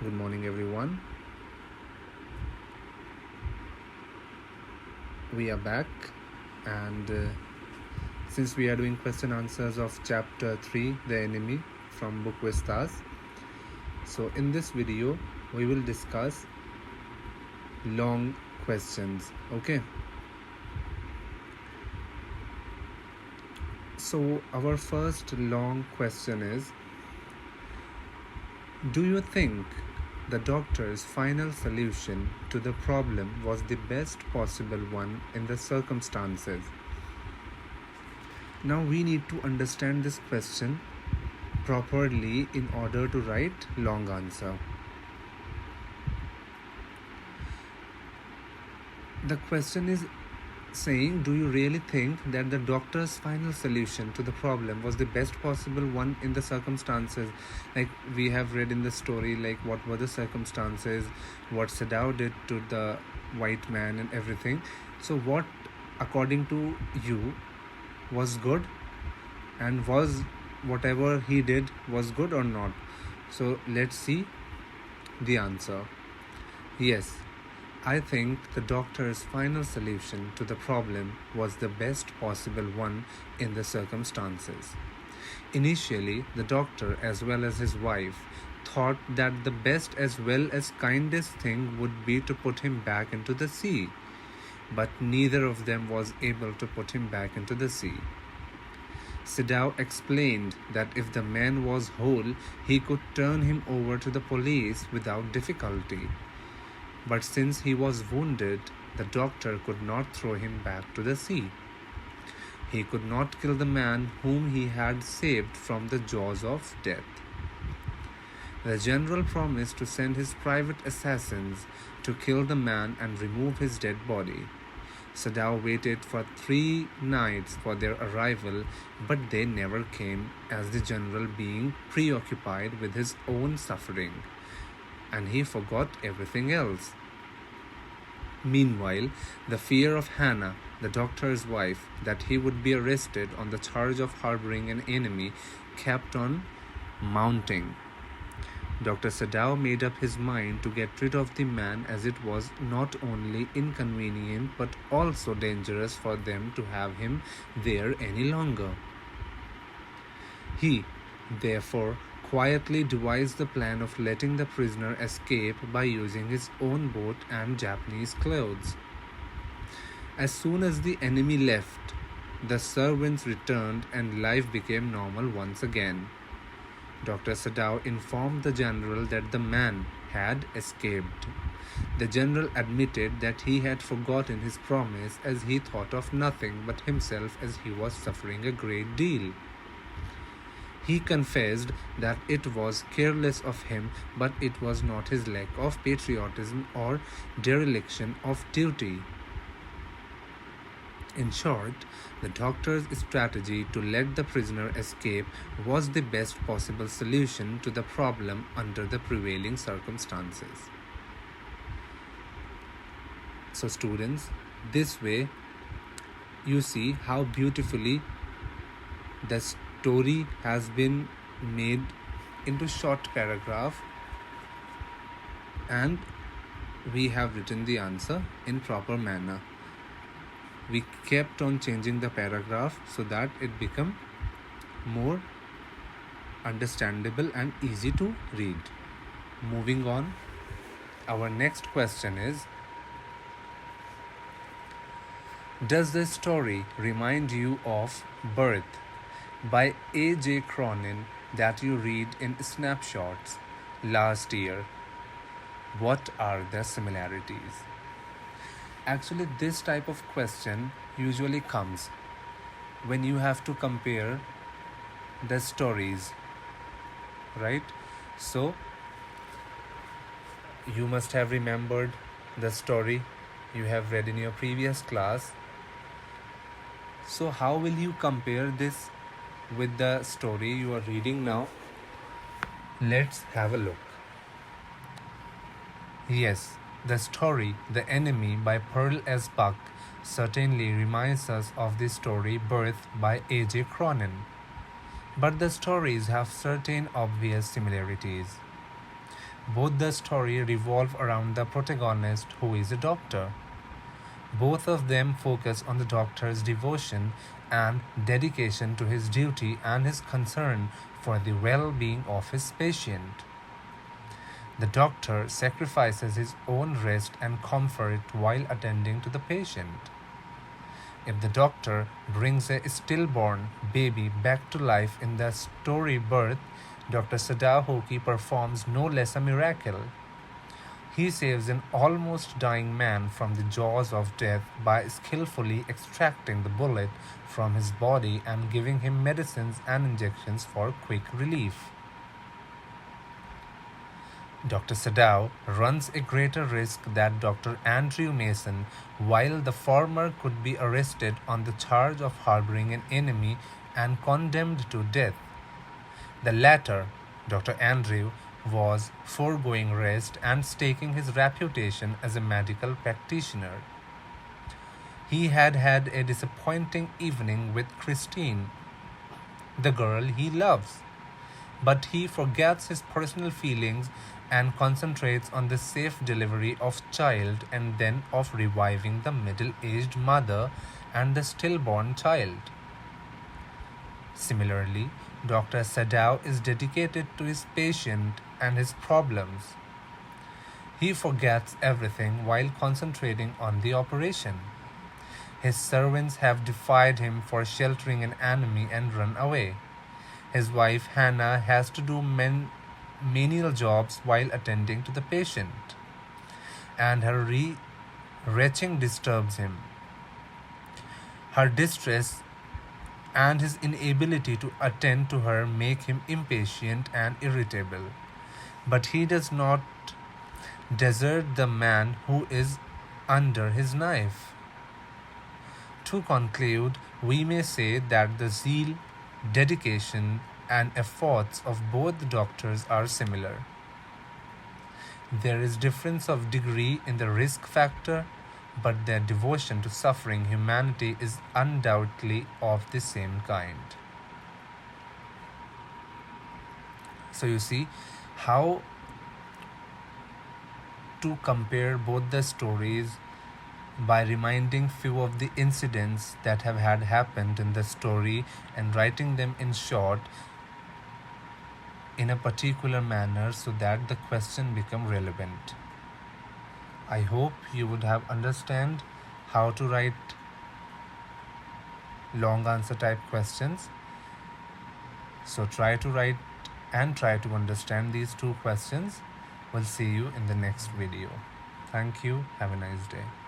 Good morning, everyone. We are back, and since we are doing question answers of chapter 3, The Enemy, from book Vistas, so in this video we will discuss long questions. Okay, so our first long question is, do you think the doctor's final solution to the problem was the best possible one in the circumstances? Now we need to understand this question properly in order to write long answer. The question is saying, do you really think that the doctor's final solution to the problem was the best possible one in the circumstances? Like we have read in the story, like what were the circumstances, what Sadao did to the white man and everything. So what, according to you, was good, and was whatever he did was good or not? So let's see the answer. Yes, I think the doctor's final solution to the problem was the best possible one in the circumstances. Initially, the doctor as well as his wife thought that the best as well as kindest thing would be to put him back into the sea, but neither of them was able to put him back into the sea. Sadao explained that if the man was whole, he could turn him over to the police without difficulty. But since he was wounded, the doctor could not throw him back to the sea. He could not kill the man whom he had saved from the jaws of death. The general promised to send his private assassins to kill the man and remove his dead body. Sadao waited for 3 nights for their arrival, but they never came, as the general being preoccupied with his own suffering, and he forgot everything else. Meanwhile, the fear of Hannah, the doctor's wife, that he would be arrested on the charge of harboring an enemy kept on mounting. Dr. Sadao made up his mind to get rid of the man, as it was not only inconvenient but also dangerous for them to have him there any longer. He, therefore, quietly devised the plan of letting the prisoner escape by using his own boat and Japanese clothes. As soon as the enemy left, the servants returned and life became normal once again. Dr. Sadao informed the general that the man had escaped. The general admitted that he had forgotten his promise, as he thought of nothing but himself, as he was suffering a great deal. He confessed that it was careless of him, but it was not his lack of patriotism or dereliction of duty. In short, the doctor's strategy to let the prisoner escape was the best possible solution to the problem under the prevailing circumstances. So students, this way you see how beautifully the story has been made into short paragraph, and we have written the answer in proper manner. We kept on changing the paragraph so that it become more understandable and easy to read. Moving on, our next question is, does the story remind you of Birth by A.J. Cronin that you read in Snapshots last year? What are the similarities? Actually, this type of question usually comes when you have to compare the stories, right? So, you must have remembered the story you have read in your previous class. So, how will you compare this with the story you are reading now? Let's have a look. Yes, the story The Enemy by Pearl S. Buck certainly reminds us of the story Birth by A.J. Cronin. But the stories have certain obvious similarities. Both the story revolve around the protagonist who is a doctor. Both of them focus on the doctor's devotion and dedication to his duty and his concern for the well-being of his patient. The doctor sacrifices his own rest and comfort while attending to the patient. If the doctor brings a stillborn baby back to life in the story Birth, Dr. Sadao Hoki performs no less a miracle. He saves an almost dying man from the jaws of death by skillfully extracting the bullet from his body and giving him medicines and injections for quick relief. Dr. Sadao runs a greater risk than Dr. Andrew Mason, while the former could be arrested on the charge of harboring an enemy and condemned to death. The latter, Dr. Andrew, was foregoing rest and staking his reputation as a medical practitioner. He had had a disappointing evening with Christine, the girl he loves, but he forgets his personal feelings and concentrates on the safe delivery of child and then of reviving the middle-aged mother and the stillborn child. Similarly, Dr. Sadao is dedicated to his patient and his problems. He forgets everything while concentrating on the operation. His servants have defied him for sheltering an enemy and run away. His wife Hannah has to do menial jobs while attending to the patient, and her retching disturbs him. Her distress and his inability to attend to her make him impatient and irritable. But he does not desert the man who is under his knife. To conclude, we may say that the zeal, dedication, and efforts of both doctors are similar. There is difference of degree in the risk factor, but their devotion to suffering humanity is undoubtedly of the same kind. So you see how to compare both the stories by reminding few of the incidents that have had happened in the story and writing them in short in a particular manner so that the question become relevant. I hope you would have understand how to write long answer type questions. So try to write and try to understand these two questions. We'll see you in the next video. Thank you. Have a nice day.